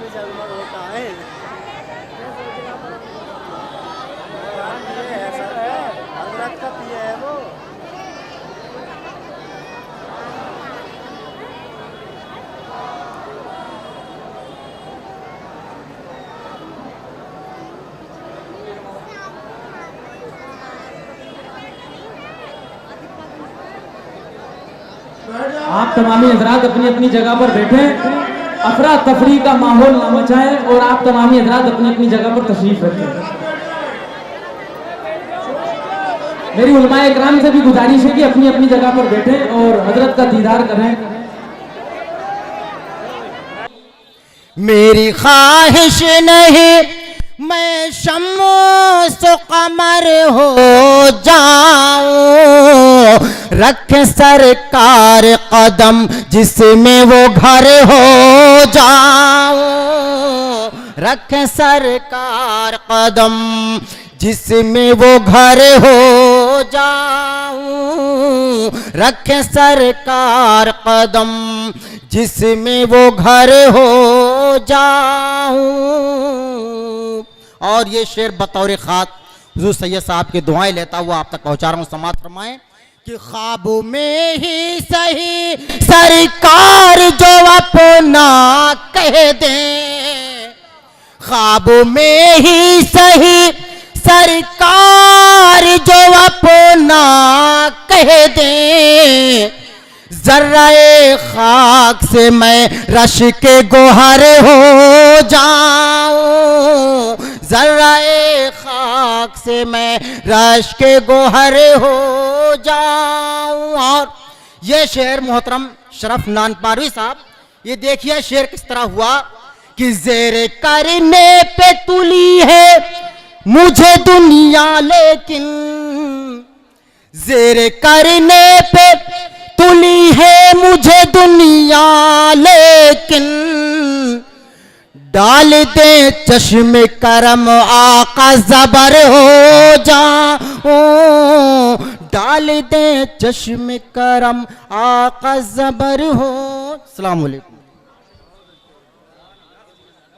में जगमग होता है। ये ऐसा है, हजरत का पिया है वो। आप तमामी हजरात अपनी अपनी जगह पर बैठे, अफरा तफरी का माहौल ना मचाएं और आप तमामी हजरात अपनी अपनी जगह पर तशरीफ रखें। मेरी उलमाए इकराम से भी गुजारिश है कि अपनी अपनी जगह पर बैठें और हजरत का दीदार करें। मेरी ख्वाहिश नहीं मैं शम्स कमर हो जाऊं, रखे सरकार कदम जिसमें वो घर हो जाऊं, रखे सरकार कदम जिसमें वो घर हो जाऊं, रखे सरकार कदम जिसमें वो घर हो जाऊं। और ये शेर बतौर खास हुजूर सैयद साहब की दुआएं लेता हुआ आप तक पहुंचा रहा हूं। समात फरमाएं कि ख्वाबों में ही सही सरकार जो अपना कह दे, ख्वाबों में ही सही सरकार जो अपना कह दे, जर्राए खाक से मैं रश के गोहर हो जाऊं, जर्राए खाक से मैं रश के गोहर हो जाऊं। और ये शेर मोहतरम शरफ नानपारवी साहब, ये देखिए शेर किस तरह हुआ कि ज़ेर करने पे तुली है मुझे दुनिया लेकिन, ज़ेर करने पे तुली है मुझे दुनिया लेकिन, डाल दे चश्मे करम आका ज़बर हो जाऊं, डाल दे चश्मे करम आका ज़बर हो। अस्सलाम वालेकुम।